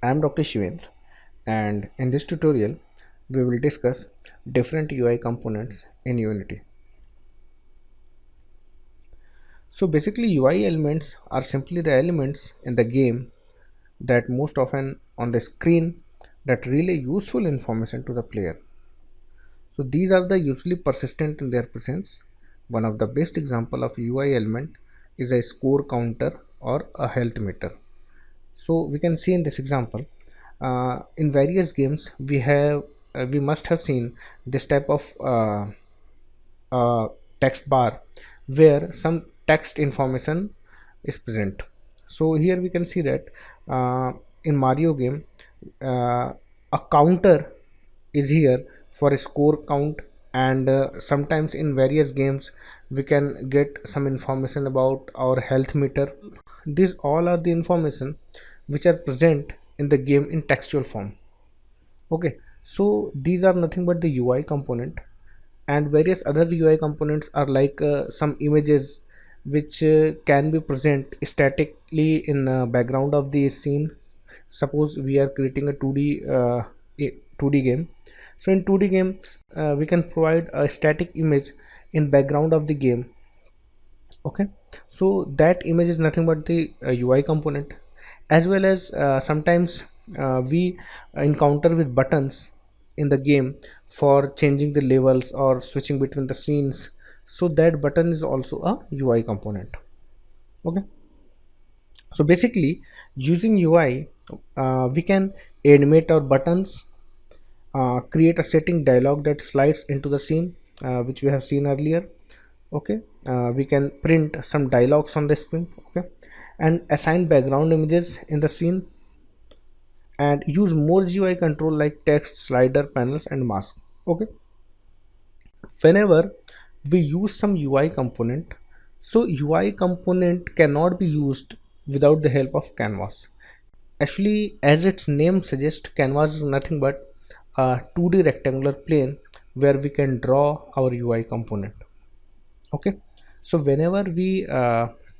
I am Dr. Shivendra, and in this tutorial we will discuss different UI components in Unity. So basically UI elements are simply the elements in the game that most often on the screen that relay useful information to the player. So these are the usually persistent in their presence. One of the best example of UI element is a score counter or a health meter. So we can see in this example, in various games we must have seen this type of text bar where some text information is present. So here we can see that in Mario game, a counter is here for a score count, and sometimes in various games we can get some information about our health meter. These all are the information which are present in the game in textual form. Okay, so these are nothing but the UI component, and various other UI components are like some images which can be present statically in background of the scene. Suppose we are creating a 2D game. So in 2D games we can provide a static image in background of the game. Okay, so that image is nothing but the UI component. As well as sometimes we encounter with buttons in the game for changing the levels or switching between the scenes, so that button is also a UI component. Okay, so basically using UI we can animate our buttons, create a setting dialog that slides into the scene, which we have seen earlier. Okay, we can print some dialogues on the screen. Okay, and assign background images in the scene, and use more GUI control like text, slider, panels, and mask. Okay, whenever we use some UI component, so UI component cannot be used without the help of canvas. Actually, as its name suggests, canvas is nothing but a 2D rectangular plane where we can draw our UI component. Okay, so whenever we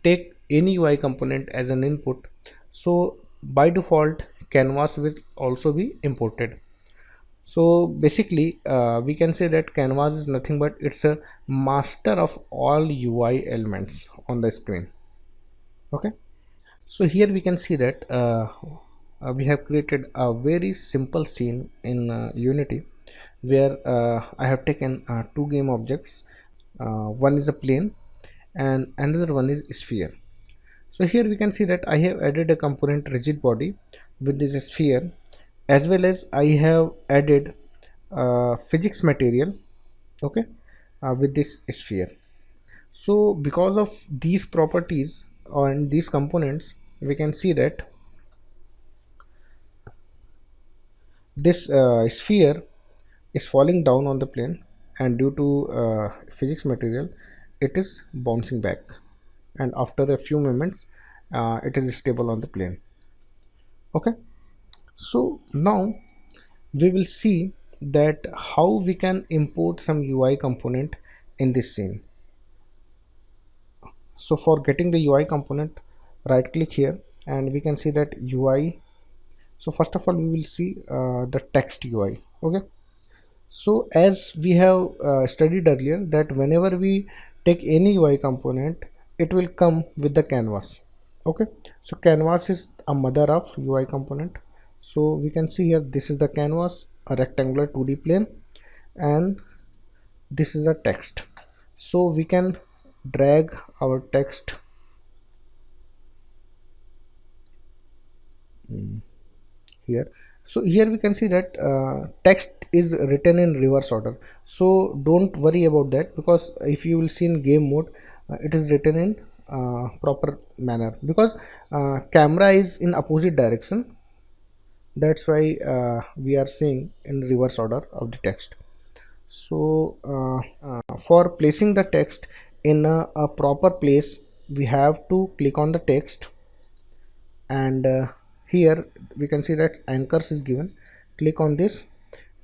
take any UI component as an input, so by default canvas will also be imported. So basically we can say that canvas is nothing but it's a master of all UI elements on the screen. Okay, so here we can see that we have created a very simple scene in Unity, where I have taken two game objects. One is a plane and another one is sphere. So here we can see that I have added a component rigid body with this sphere, as well as I have added physics material. Okay, with this sphere. So because of these properties on these components, we can see that this sphere is falling down on the plane, and due to physics material it is bouncing back, and after a few moments it is stable on the plane. Okay, so now we will see that how we can import some UI component in this scene. So for getting the UI component, right click here and we can see that UI. So first of all we will see the text UI. Okay, so as we have studied earlier that whenever we take any UI component, it will come with the canvas. Okay, so canvas is a mother of UI component. So we can see here, this is the canvas, a rectangular 2D plane, and this is the text. So we can drag our text here. So here we can see that text is written in reverse order, so don't worry about that, because if you will see in game mode it is written in proper manner, because camera is in opposite direction. That's why we are seeing in reverse order of the text. So for placing the text in a proper place, we have to click on the text, and here we can see that anchors is given. Click on this,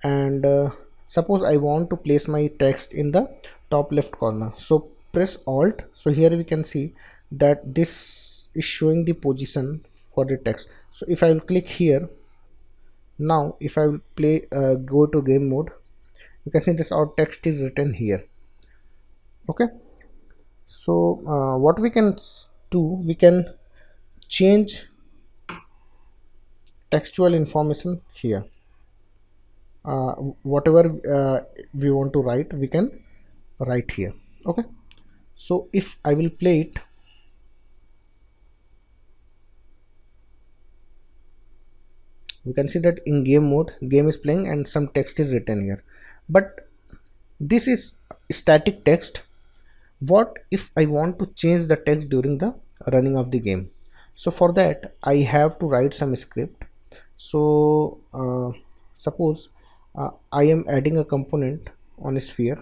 and suppose I want to place my text in the top left corner, so press alt. So here we can see that this is showing the position for the text. So if I will click here, Now if I will play go to game mode, you can see this our text is written here. Okay, so what we can do, we can change textual information here. Whatever we want to write, we can write here. Okay, so if I will play it, we can see that in game mode game is playing and some text is written here, but this is static text. What if I want to change the text during the running of the game? So for that I have to write some script. So suppose I am adding a component on a sphere,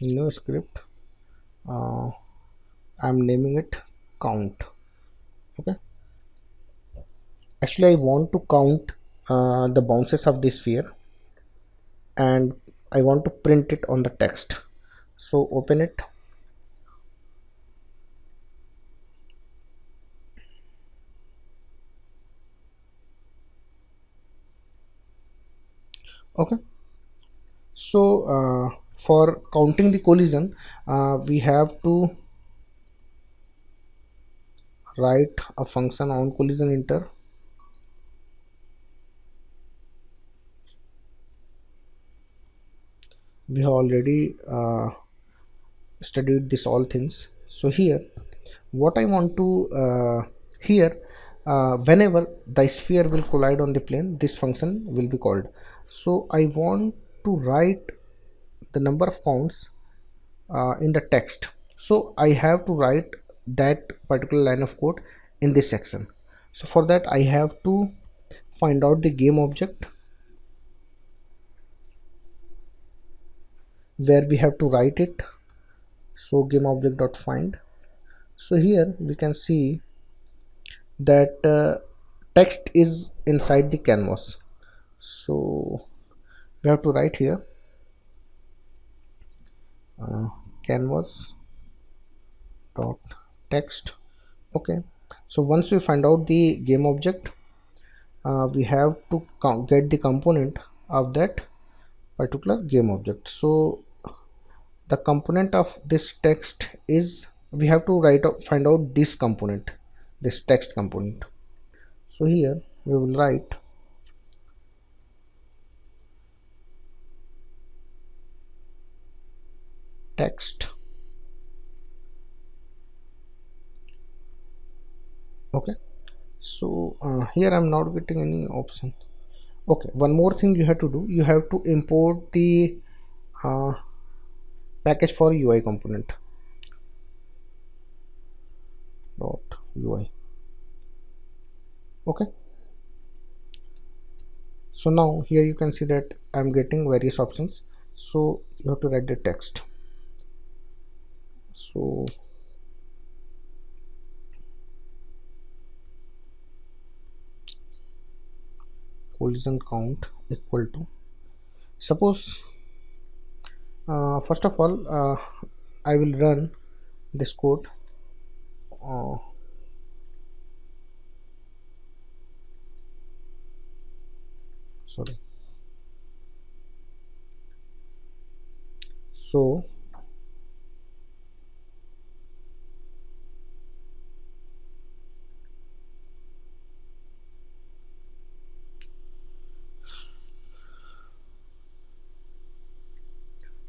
new script, I'm naming it count. Okay, actually I want to count the bounces of this sphere, and I want to print it on the text. So open it. Okay, so for counting the collision, we have to write a function on collision inter. We have already studied this all things. So here what I want to here whenever the sphere will collide on the plane, this function will be called. So I want to write the number of counts in the text, so I have to write that particular line of code in this section. So for that I have to find out the game object where we have to write it. So game object dot find. So here we can see that text is inside the canvas, so we have to write here canvas dot text. Okay, so once we find out the game object, we have to get the component of that particular game object. So the component of this text is, we have to find out this component, this text component. So here we will write text. Okay, so here I'm not getting any option. Okay, one more thing you have to do, you have to import the uh, package for UI component dot UI. Okay, so now here you can see that I'm getting various options. So you have to write the text. So collision count equal to, suppose first of all I will run this code. uh, Sorry, so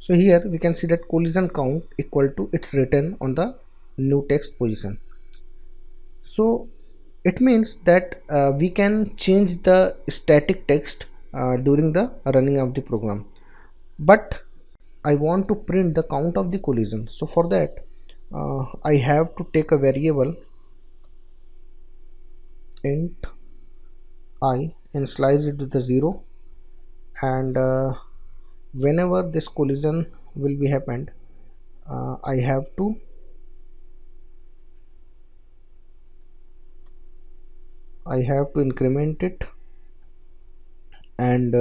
here we can see that collision count equal to, it's written on the new text position. So it means that we can change the static text during the running of the program, but I want to print the count of the collision. So for that I have to take a variable int I and slice it to the 0, and whenever this collision will be happened, I have to increment it, and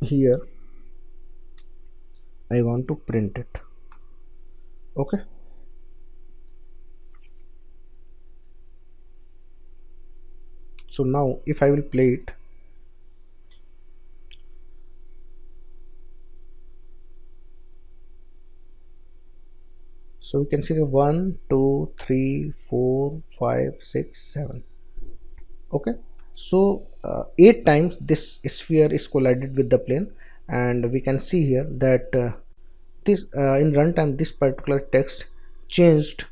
here I want to print it. Okay, So now if I will play it, so we can see the 1 2 3 4 5 6 7. Okay, so 8 times this sphere is collided with the plane, and we can see here that this in runtime this particular text changed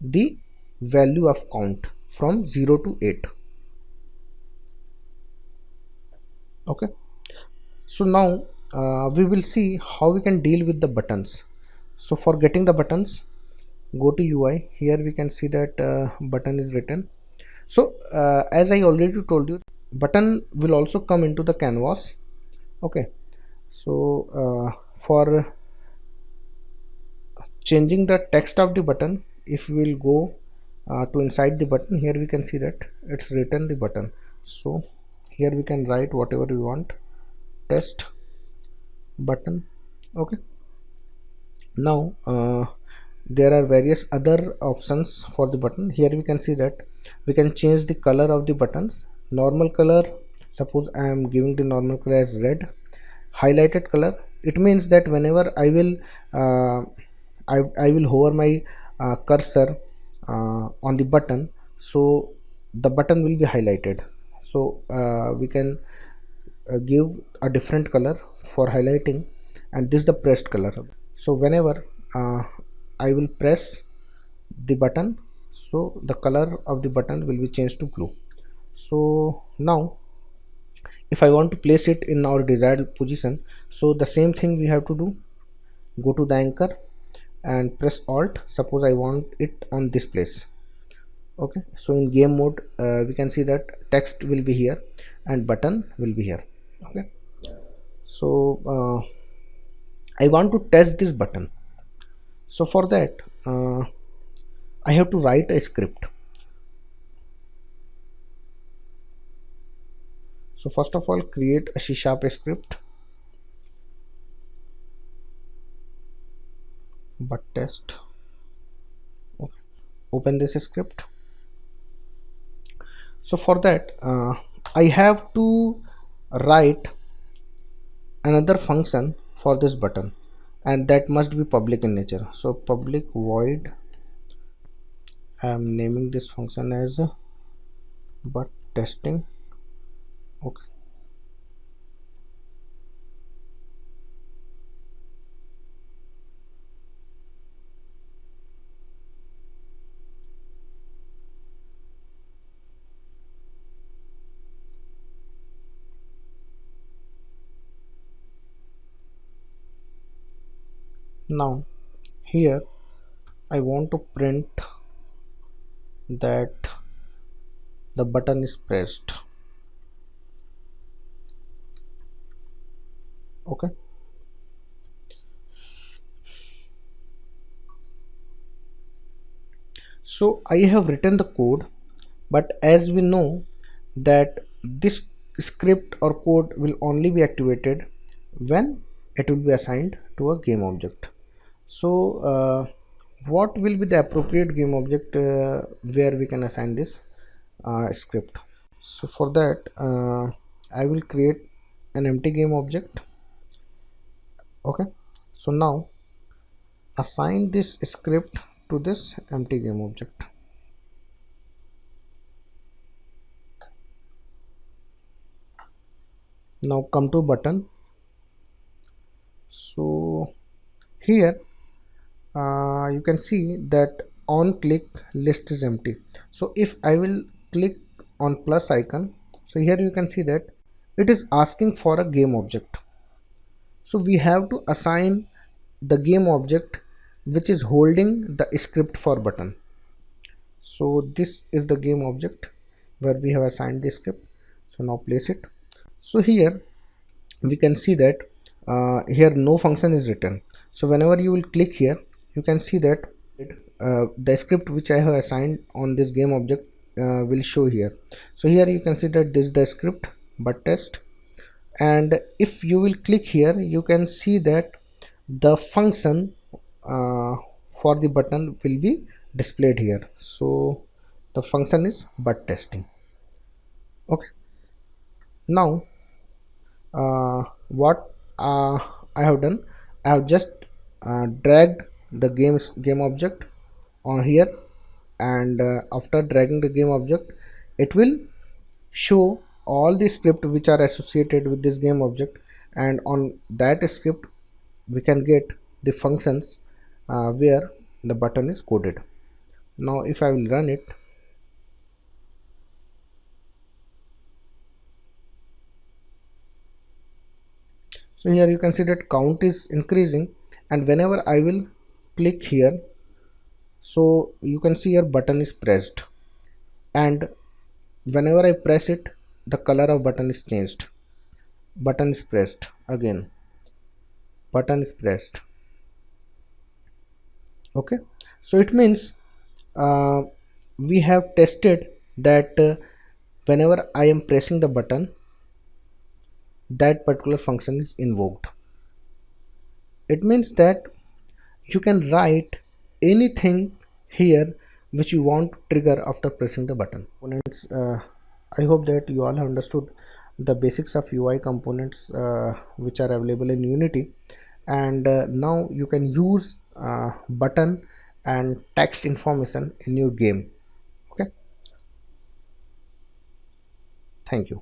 the value of count from 0 to 8. Okay, so now we will see how we can deal with the buttons. So for getting the buttons, go to UI. Here we can see that button is written. So as I already told you, button will also come into the canvas. Okay, so for changing the text of the button, if we will go to inside the button, here we can see that it's written the button. So here we can write whatever we want, test button. Okay, now there are various other options for the button. Here we can see that we can change the color of the buttons. Normal color, suppose I am giving the normal color as red. Highlighted color, it means that whenever I will I will hover my cursor on the button, so the button will be highlighted. So we can give a different color for highlighting, and this is the pressed color. So whenever I will press the button, so the color of the button will be changed to blue. So now if I want to place it in our desired position, so the same thing we have to do. Go to the anchor and press alt. Suppose I want it on this place. Okay, so in game mode we can see that text will be here and button will be here. Okay, so I want to test this button. So for that I have to write a script. So first of all, create a C# script, but test. Okay. Open this script. So for that I have to write another function for this button, and that must be public in nature. So public void, I am naming this function as but testing. Okay, now here I want to print that the button is pressed. Okay, so I have written the code, but as we know that this script or code will only be activated when it will be assigned to a game object. So what will be the appropriate game object where we can assign this script? So for that I will create an empty game object. Okay, so now assign this script to this empty game object. Now come to button. So here you can see that on click list is empty. So if I will click on plus icon, so here you can see that it is asking for a game object. So we have to assign the game object which is holding the script for button. So this is the game object where we have assigned the script. So now place it. So here we can see that here no function is written. So whenever you will click here, you can see that the script which I have assigned on this game object will show here. So here you can see that this is the script but test, and if you will click here, you can see that the function for the button will be displayed here. So the function is but testing. Okay, now what I have done, I have just dragged the game object on here, and after dragging the game object, it will show all the script which are associated with this game object, and on that script we can get the functions where the button is coded. Now if I will run it, so here you can see that count is increasing, and whenever I will click here, so you can see your button is pressed, and whenever I press it, the color of button is changed. Button is pressed again, button is pressed. Okay, so it means uh, we have tested that whenever I am pressing the button, that particular function is invoked. It means that you can write anything here which you want to trigger after pressing the button. Components, I hope that you all have understood the basics of UI components which are available in Unity, and now you can use button and text information in your game. Okay, thank you.